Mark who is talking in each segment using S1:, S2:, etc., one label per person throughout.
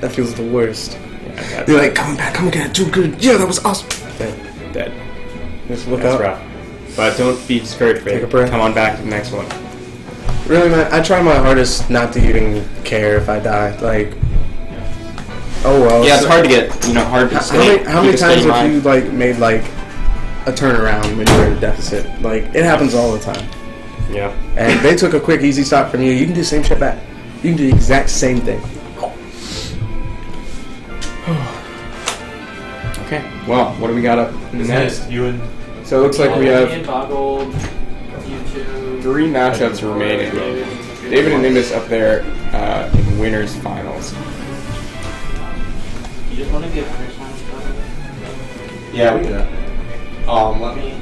S1: That feels the worst.
S2: Yeah,
S1: You're like, come back, come again, too good. Yeah, that was awesome.
S2: Dead.
S1: Just look
S2: That's
S1: out.
S2: rough. But don't be discouraged,
S1: Take a
S2: babe.
S1: breath.
S2: Come on back to the next one.
S1: Really, man, I try my hardest not to even care if I die. Like, oh well.
S2: Yeah, it's hard to get, hard to stay.
S1: How many times have you like made like a turnaround when you're in a deficit? Like, it happens all the time.
S2: Yeah.
S1: And they took a quick, easy stop from you. You can do the same shit back. You can do the exact same thing.
S2: Okay. Well, what do we got up next?
S3: You and
S2: So it looks like we have
S3: Boggled, you two.
S2: 3 matchups remaining. David and Nimbus up there in winners finals.
S3: You just want to give winners finals?
S2: Yeah, we can. Let me.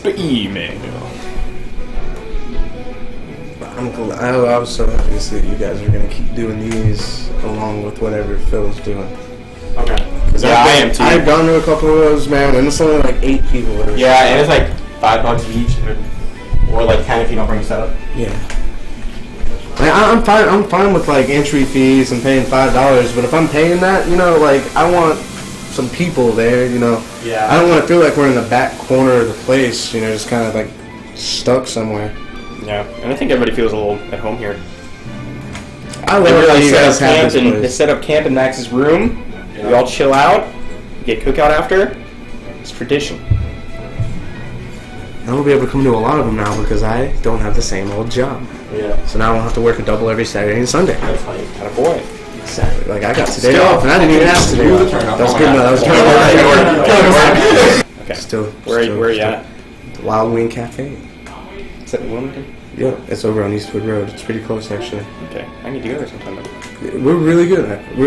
S2: Email.
S1: I'm glad. I was so happy to see that you guys are gonna keep doing these along with whatever Phil's doing.
S2: Okay.
S1: Yeah,
S2: I am too.
S1: I've gone to a couple of those, man, and it's only like 8 people.
S2: Yeah, and it's like $5 each, or like 10 if you don't bring a setup.
S1: Yeah. Like, I'm fine. I'm fine with like entry fees and paying $5, but if I'm paying that, like I want some people there.
S2: Yeah.
S1: I don't want to feel like we're in the back corner of the place. Just kind of like stuck somewhere.
S2: Yeah, and I think everybody feels a little at home here.
S1: I
S2: They
S1: love how
S2: really
S1: you
S2: set
S1: guys
S2: up
S1: have
S2: camp
S1: this
S2: and they
S1: place.
S2: set up camp in Max's room.
S3: Yeah.
S2: We all chill out, get cookout after. It's tradition.
S1: I will be able to come to a lot of them now because I don't have the same old job.
S2: Yeah.
S1: So now I won't have to work a double every Saturday and Sunday.
S2: That's like, kind of boy.
S1: Exactly. Like I got today
S2: Still.
S1: off, and I didn't even ask today off. That was good enough. That was good.
S2: Okay.
S1: Still.
S2: Where are you at?
S1: Wild Wing Cafe.
S2: Is that Wilmington?
S1: Yeah, it's over on Eastwood Road. It's pretty close, actually.
S2: Okay. I need to go there sometime then.
S1: We're really good at it.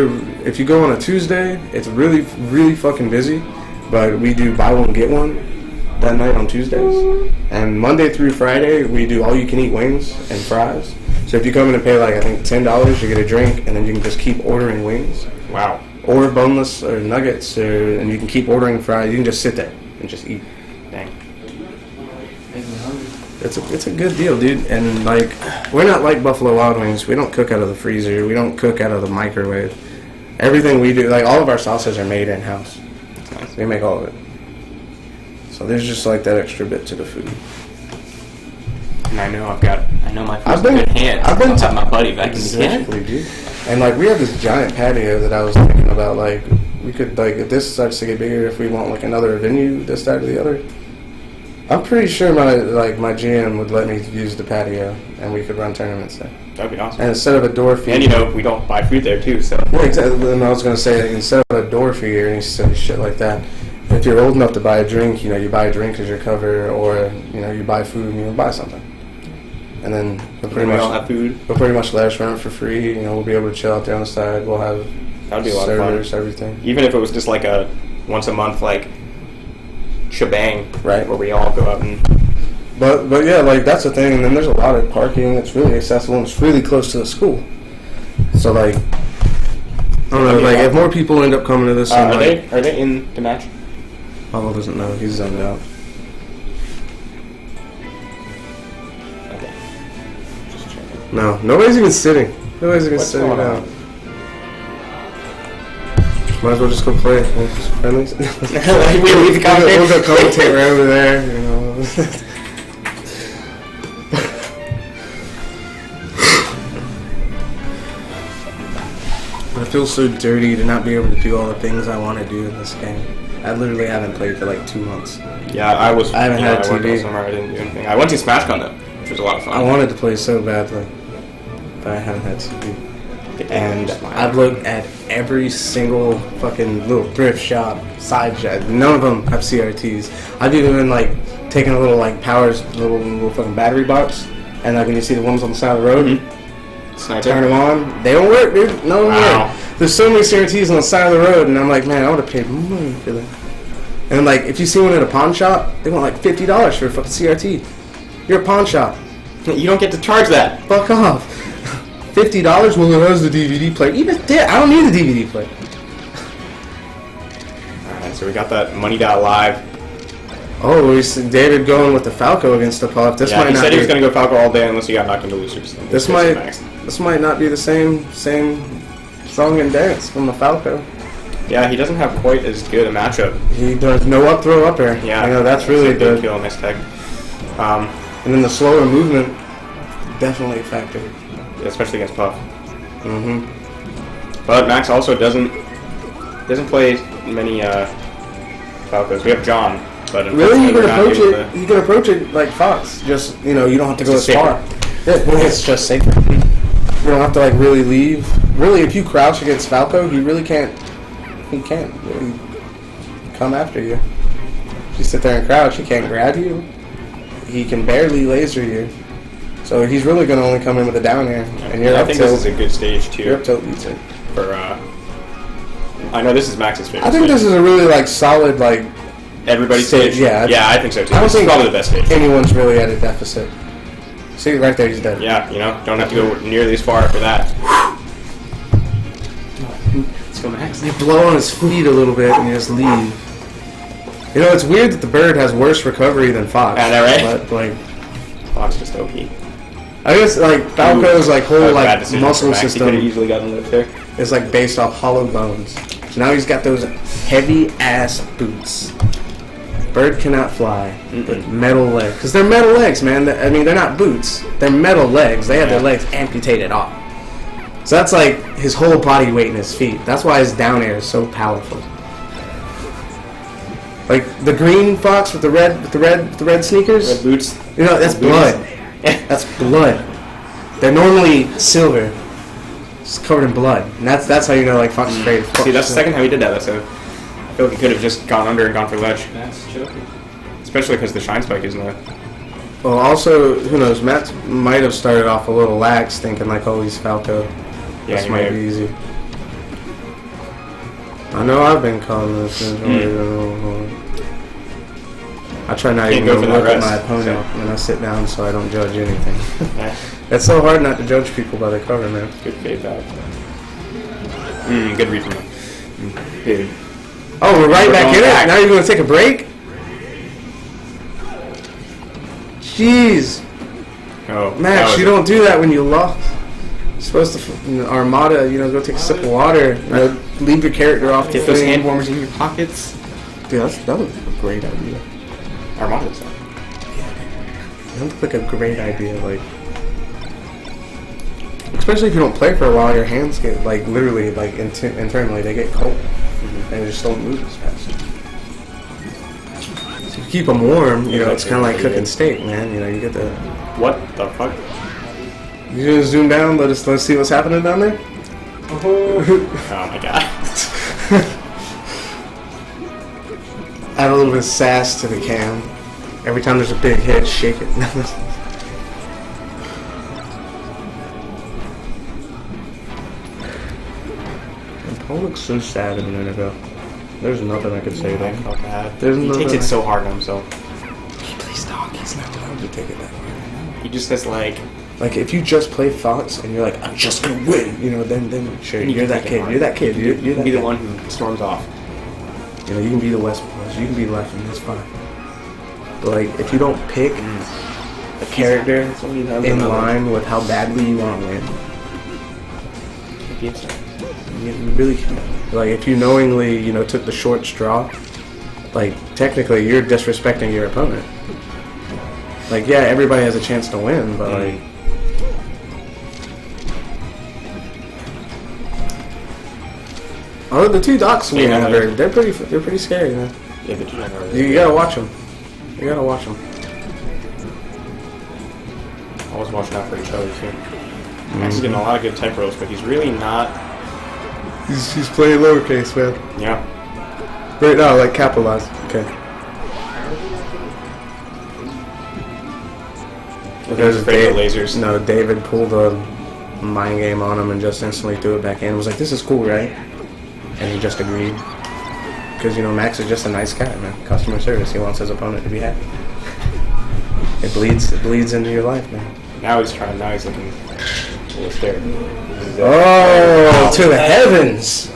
S1: If you go on a Tuesday, it's really, really fucking busy. But we do buy one, get one that night on Tuesdays. And Monday through Friday, we do all-you-can-eat wings and fries. So if you come in and pay, like, I think $10, you get a drink, and then you can just keep ordering wings.
S2: Wow.
S1: Or boneless or nuggets, and you can keep ordering fries. You can just sit there and just eat.
S2: Dang.
S1: It's a good deal, dude. And like, we're not like Buffalo Wild Wings. We don't cook out of the freezer. We don't cook out of the microwave. Everything we do, like all of our sauces are made in house.
S2: That's nice.
S1: We make all of it. So there's just like that extra bit to the food.
S2: And I know my
S1: I've
S2: food's
S1: been-
S2: in good hands.
S1: I've been
S2: I'll
S1: to-
S2: have my buddy back
S1: Exactly,
S2: in the kitchen.
S1: dude. And like, we have this giant patio that I was thinking about. Like, we could like, if this starts to get bigger, if we want like another venue this side or the other. I'm pretty sure my GM would let me use the patio, and we could run tournaments there.
S2: That'd be awesome.
S1: And instead of a door fee,
S2: And we don't buy food there too, so.
S1: yeah, exactly. And I was gonna say, instead of a door fee or any silly shit like that, if you're old enough to buy a drink, you buy a drink as your cover, or you buy food and you buy something, and then we'll pretty
S2: We all
S1: much
S2: have food.
S1: let us run it for free. We'll be able to chill out there on the side. We'll have
S2: That'd be a lot of
S1: servers,
S2: fun.
S1: everything.
S2: Even if it was just like a once a month like shebang,
S1: Right.
S2: where we all go out and.
S1: But yeah, like that's the thing. And then there's a lot of parking. It's really accessible and it's really close to the school. So like, I don't know. Like if more people end up coming to this, and
S2: Are
S1: like,
S2: they in the match?
S1: Pablo doesn't know. He's zoned out.
S2: Okay. Just checking.
S1: No, nobody's even sitting. Nobody's even
S2: What's
S1: sitting
S2: going
S1: down.
S2: on?
S1: Might as well just go play. We'll just friendlies.
S2: We leave the commentator.
S1: We'll go commentate right over there. I feel so dirty to not be able to do all the things I want to do in this game. I literally haven't played for like 2 months.
S2: Yeah, I haven't
S1: had
S2: I worked
S1: TV.
S2: all summer. I didn't do anything. I went to SmashCon though, which was a lot of fun.
S1: I wanted to play so badly, but I haven't had TV. And I've looked at every single fucking little thrift shop, side shop. None of them have CRTs. I've even been like taking a little like little fucking battery box, and like when you see the ones on the side of the road, turn them on. They don't work, dude. No, they don't work. There's so many CRTs on the side of the road, and I'm like, man, I would have paid money for that. And like, if you see one at a pawn shop, they want like $50 for a fucking CRT. You're a pawn shop.
S2: You don't get to charge that.
S1: Fuck off. $50? Well, it has the DVD player. Even there, I don't need a DVD player.
S2: Alright, so we got that Money Live
S1: Oh, we see David going with the Falco against the Puff. This
S2: Yeah,
S1: might
S2: he
S1: not
S2: said
S1: be,
S2: he was going to go Falco all day unless he got knocked into losers.
S1: this might not be the same song and dance from the Falco.
S2: Yeah, he doesn't have quite as good a matchup.
S1: He does no up throw up air.
S2: Yeah,
S1: I know that's really
S2: a big
S1: good.
S2: kill, nice tag.
S1: And then the slower movement definitely a factor.
S2: Especially against Puff.
S1: Mm-hmm.
S2: But Max also doesn't play many Falcos. We have John, but
S1: Really, you
S2: unfortunately
S1: can
S2: we're not
S1: approach
S2: able
S1: it. You can approach it like Fox. Just you don't have to go as
S2: It's
S1: far. Yeah, it's just safer. You don't have to like really leave. Really, if you crouch against Falco, he really can't. He can't really come after you. If you sit there and crouch, he can't grab you. He can barely laser you. So he's really going to only come in with a down air. And you're
S2: I
S1: up
S2: think
S1: tilt.
S2: this is a good stage too.
S1: Your up tilt beats it.
S2: For I know this is Max's favorite.
S1: I think this is a really like solid like
S2: everybody's
S1: stage.
S2: stage. Yeah, I think so too.
S1: I don't
S2: This is
S1: think
S2: probably the best stage.
S1: anyone's really at a deficit. See right there, he's dead.
S2: Yeah, don't have to go nearly as far for that.
S3: Let's go Max.
S1: You blow on his feet a little bit and you just leave. It's weird that the bird has worse recovery than Fox.
S2: Yeah, that right?
S1: But like,
S2: Fox just OP.
S1: I guess like Falco's like
S2: That
S1: whole
S2: was a bad
S1: like
S2: decision
S1: muscle
S2: for Max. He could have
S1: system
S2: easily gotten lift there.
S1: is like based off hollow bones. So now he's got those heavy ass boots. Bird cannot fly with metal legs because they're metal legs, man. I mean, they're not boots. They're metal legs. They have their legs amputated off. So that's like his whole body weight in his feet. That's why his down air is so powerful. Like the green Fox with the red sneakers.
S2: Red boots.
S1: That's blood. That's blood. They're normally silver. It's covered in blood. And that's how you know like Fox is afraid of Fox.
S2: See, that's the second time he did that. I feel like he could have just gone under and gone for ledge.
S3: That's choking.
S2: Especially because the shine spike isn't there.
S1: Well, also, who knows? Matt might have started off a little lax, thinking like, "Oh, he's Falco.
S2: Yeah,
S1: This
S2: he
S1: might
S2: may
S1: be easy." I know I've been calling this. I try not
S2: Can't
S1: even
S2: go
S1: to
S2: for that
S1: look at
S2: rest,
S1: my opponent
S2: so.
S1: when I sit down, so I don't judge anything.
S2: Yeah.
S1: It's so hard not to judge people by their cover, man.
S2: Good fade back. Good read from him. Dude.
S1: Oh, we're right
S2: We're
S1: back
S2: going
S1: in
S2: back.
S1: it. Now you're going to take a break. Jeez,
S2: Oh,
S1: Max, you don't do that when you lost. You're supposed to Armada, go take a sip of water. Leave your character off the
S2: Get those
S1: thing.
S2: hand warmers in your pockets.
S1: Dude, that was a great idea.
S2: Armada's on.
S1: That looked like a great idea, like especially if you don't play for a while, your hands get like literally like internally they get cold and they just don't move as fast. So if you keep them warm, it's kind of like cooking steak, man. You get the.
S2: What the fuck?
S1: You just zoom down. Let's see what's happening down there.
S2: Oh my god.
S1: Add a little bit of sass to the cam. Every time there's a big hit, shake it. Paul looks so sad a minute ago. There's nothing I could say
S2: I
S1: though.
S2: felt bad.
S1: There's
S2: He takes
S1: nothing
S2: it so hard on himself.
S1: Please talk. He's not allowed to take it that way.
S2: He just says like
S1: If you just play Fox and you're like, I'm just gonna win, then sure,
S2: you
S1: you're
S2: can
S1: that
S2: take it
S1: kid.
S2: hard.
S1: You're that kid. You're
S2: you
S1: that
S2: can be the
S1: kid.
S2: one who storms off.
S1: You can be the West Boys. You can be left, and that's fine. But if you don't pick a character in line with how badly you want to win, you really can. If you knowingly, took the short straw, technically you're disrespecting your opponent. Yeah, everybody has a chance to win, but oh, the two docs we have they're pretty scary, man.
S2: Yeah, the two are
S1: You gotta watch them. You gotta watch them.
S2: always watching out for each other too. Max is getting a lot of good type rolls, but he's really not.
S1: He's playing lowercase, man.
S2: Yeah.
S1: Right now, capitalized. Okay.
S2: He's afraid of lasers.
S1: No, David pulled a mind game on him and just instantly threw it back in. Was like, "This is cool, right?" And he just agreed. Because Max is just a nice guy, man. Customer service. He wants his opponent to be happy. It bleeds into your life, man.
S2: Now he's trying. Now he's looking a little scared.
S1: Oh, to the heavens!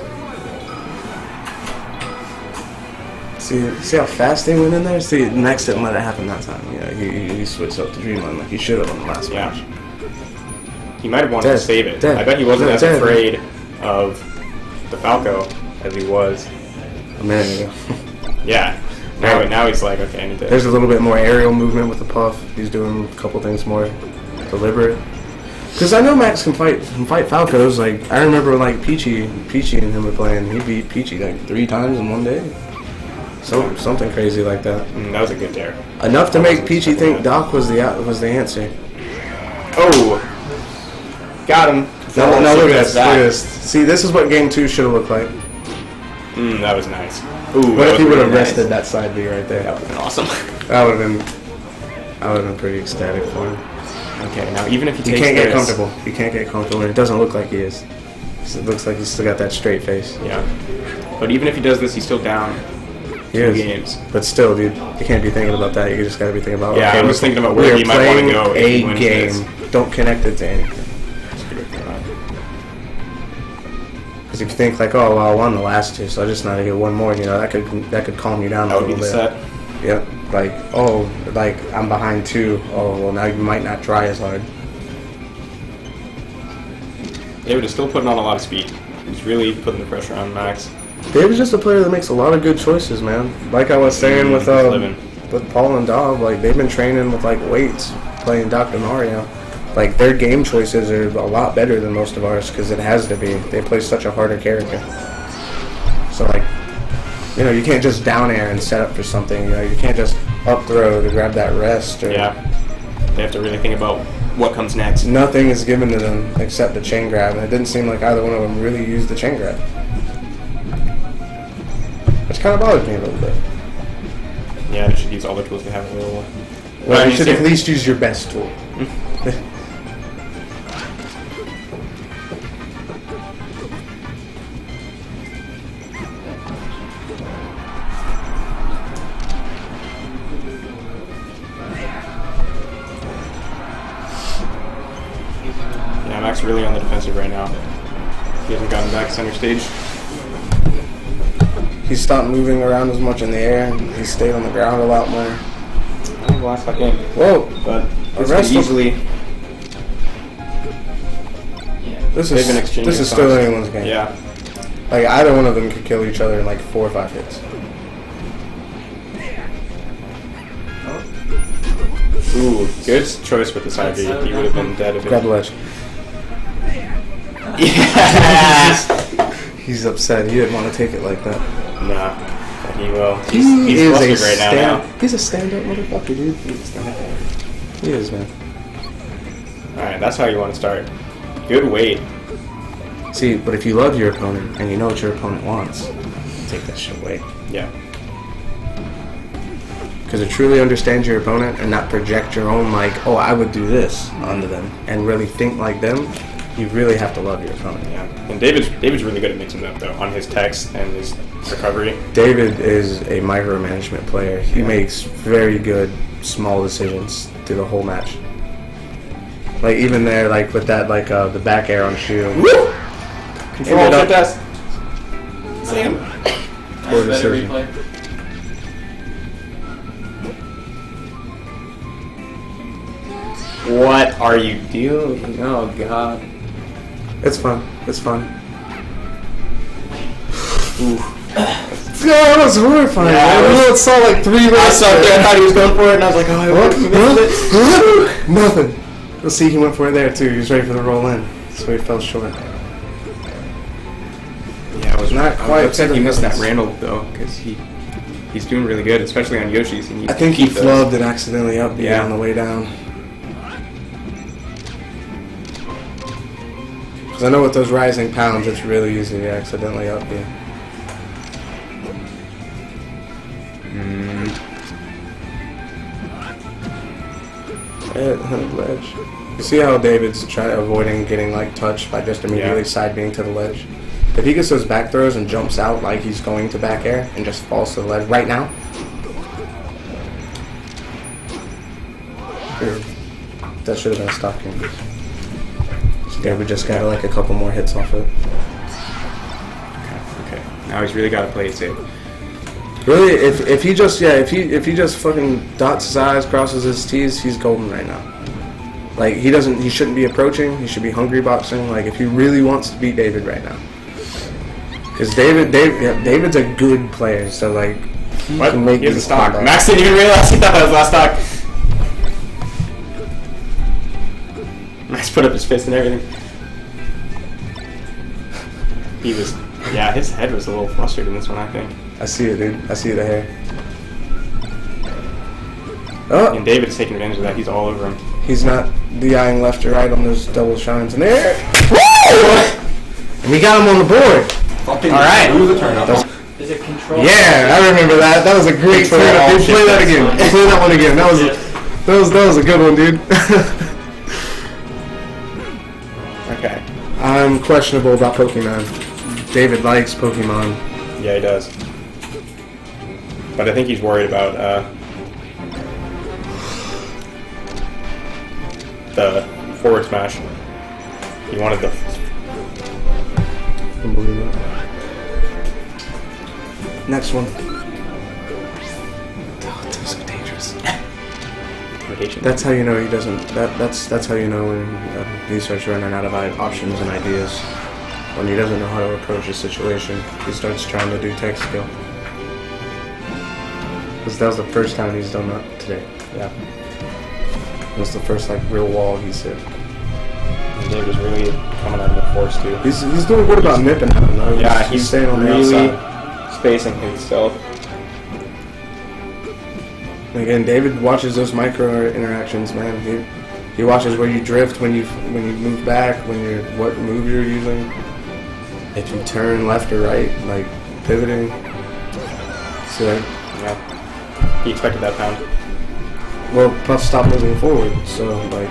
S1: See how fast they went in there? See, Max didn't let it happen that time. You know, he switched up to Dreamland like he should have on the last match.
S2: He might have wanted to save it. I bet he wasn't as afraid of the Falco as he was
S1: a minute ago.
S2: Yeah. Now he's like, okay, I need to...
S1: There's a little bit more aerial movement with the Puff. He's doing a couple things more deliberate. Because I know Max can fight Falcos. Like, I remember like Peachy and him were playing. He beat Peachy like 3 times in one day. So something crazy like that.
S2: That was a good dare.
S1: Enough to make Peachy think Doc was the answer.
S2: Oh, got him.
S1: No, look at this. See, this is what Game 2 should have looked like.
S2: That was nice. Ooh,
S1: what if he would have rested that side B right there?
S2: That would have been awesome.
S1: I would have been pretty ecstatic for him.
S2: Okay, now even if he takes
S1: can't get comfortable. He can't get comfortable, and it doesn't look like he is. It looks like he's still got that straight face.
S2: Yeah. But even if he does this, he's still down 2 games.
S1: But still, dude, you can't be thinking about that. You just gotta be thinking about.
S2: Yeah,
S1: okay,
S2: I was thinking about where he might want to go.
S1: A game. Don't connect it to anything. Because if you think like, oh, well, I won the last 2, so I just need to get 1 more. You know, that could calm you down a little bit.
S2: That would be the set.
S1: Yep. Like, oh, like I'm behind 2. Oh, well, now you might not try as hard.
S2: David is still putting on a lot of speed. He's really putting the pressure on Max.
S1: David's just a player that makes a lot of good choices, man. Like I was saying with Paul and Dov, like they've been training with like weights, playing Dr. Mario. Like their game choices are a lot better than most of ours because it has to be. They play such a harder character. So like, you know, you can't just down air and set up for something. You know, you can't just up throw to grab that rest. Or
S2: they have to really think about what comes next.
S1: Nothing is given to them except the chain grab, and it didn't seem like either one of them really used the chain grab. Which kind of bothers me a little bit.
S2: Yeah, they should use all the tools they have available.
S1: Well, you should at least use your best tool.
S2: Yeah, Max really on the defensive right now. He hasn't gotten back center stage.
S1: He stopped moving around as much in the air, and he stayed on the ground a lot more.
S2: The last game.
S1: Whoa!
S2: But
S1: the rest
S2: easily.
S1: This is still anyone's game.
S2: Yeah.
S1: Like either one of them could kill each other in like 4 or 5 hits.
S2: Ooh, good choice with the side B. He would have been dead if it.
S1: Grab the ledge.
S2: Yeah.
S1: He's upset. He didn't want to take it like that.
S2: Nah, he will. He's flustered right now.
S1: He's a stand-up motherfucker, dude. He is, man.
S2: Alright, that's how you want to start. Good weight.
S1: See, but if you love your opponent and you know what your opponent wants, take that shit away.
S2: Yeah.
S1: Because to truly understand your opponent and not project your own, like, oh, I would do this onto them, and really think like them, you really have to love your opponent.
S2: Yeah. And David's really good at mixing it up, though, on his text and his recovery.
S1: David is a micromanagement player. He makes very good small decisions through the whole match. Like even there, like with that, like the back air on shield.
S2: Woo! Control test. Sam.
S1: Poor decision.
S2: What are you doing? Oh God.
S1: It's fun. It's fun.
S2: Ooh.
S1: Yeah, that was horrifying.
S2: Yeah,
S1: I saw like 3 minutes.
S2: I saw it there, I thought he was going for it, and I was like, oh, I
S1: what? Nothing. Let's see, he went for it there too. He was ready for the roll in, so he fell short.
S2: Yeah, it was
S1: not quite.
S2: Upset he missed that Randall though, because he's doing really good, especially on Yoshi's.
S1: I think he flubbed and accidentally up on the way down. Because I know with those rising pounds, it's really easy to accidentally up B. Ledge. You see how David's avoiding getting like touched by just immediately side being to the ledge? If he gets those back throws and jumps out like he's going to back air and just falls to the ledge right now, that should have been a stop game. So David just got like a couple more hits off it.
S2: Okay. Now he's really got to play it safe.
S1: Really, if he just if he just fucking dots his I's, crosses his T's, he's golden right now. Like he shouldn't be approaching. He should be hungry boxing. Like if he really wants to beat David right now, because David's a good player. So like he
S2: What?
S1: can make
S2: Here's the
S1: these
S2: stock.
S1: combos.
S2: Max didn't even realize he thought that was last stock. Max put up his fist and everything. He was, yeah, his head was a little flustered in this one, I think.
S1: I see it, dude. I see the hair. Oh,
S2: And David is taking advantage of that. He's all over him.
S1: he's not DIing left or right on those double shines in there. And we got him on the board.
S4: Fucking
S2: All right.
S4: lose the turn.
S3: Is it control?
S1: Yeah, I remember that. That was a great
S2: Control
S1: turn.
S2: all
S1: Dude, play that
S2: shit,
S1: again.
S2: that's fine.
S1: Play that one again. That was a good one, dude.
S2: Okay.
S1: I'm questionable about Pokemon. David likes Pokemon.
S2: Yeah, he does. But I think he's worried about the forward smash. He wanted the...
S1: Unbelievable. Next one. Oh, that was so dangerous.
S2: rotation.
S1: That's how you know he doesn't. That's how you know when he starts running out of options and ideas. When he doesn't know how to approach a situation, he starts trying to do tech skill. Because that was the first time he's done that today.
S2: Yeah.
S1: It was the first like real wall he's hit.
S2: And Dave is really coming out of the force too.
S1: He's doing good about nipping him though.
S2: Yeah,
S1: he's staying on the
S2: really
S1: outside.
S2: spacing himself.
S1: Again, David watches those micro interactions, man. He watches where you drift when you move back, what move you're using, if you turn left or right, like pivoting. So,
S2: Yeah. He expected that pound.
S1: well, Puff stopped moving forward, so like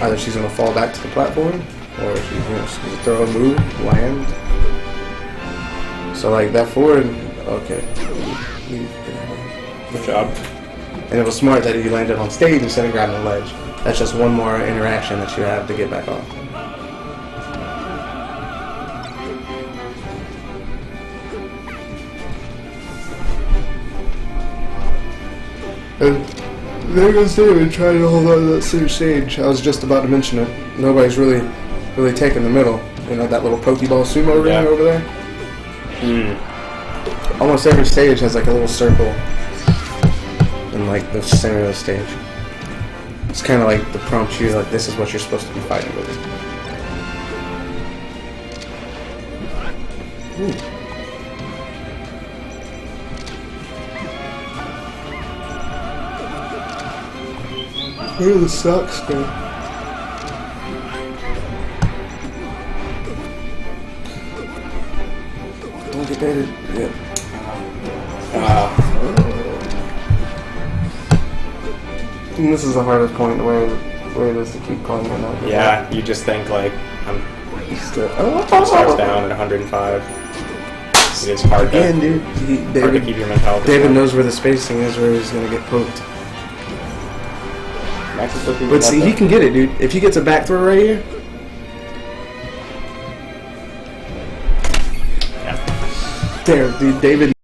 S1: either she's gonna fall back to the platform, or she's gonna throw a move, land. So like that forward, okay.
S2: Good job.
S1: And it was smart that he landed on stage instead of grabbing the ledge. That's just one more interaction that you have to get back on. And there goes David trying to hold on to that center stage. I was just about to mention it. Nobody's really taking the middle. You know, that little Pokeball sumo ring over there? Almost every stage has like a little circle in like the center of the stage. It's kind of like to prompt you, like this is what you're supposed to be fighting with. Ooh. Where are the socks go? Don't get baited. Yeah. And this is the hardest point where it is to keep playing it out.
S2: Yeah, you just think like I'm
S1: Still.
S2: starts down at 105. It is hard
S1: Again,
S2: to,
S1: dude.
S2: hard to
S1: David,
S2: keep your mentality.
S1: David knows where the spacing is, where he's gonna get poked.
S2: Max is supposed to be
S1: But see, he can get it, dude. If he gets a back throw right here.
S2: Yeah.
S1: There, dude. David.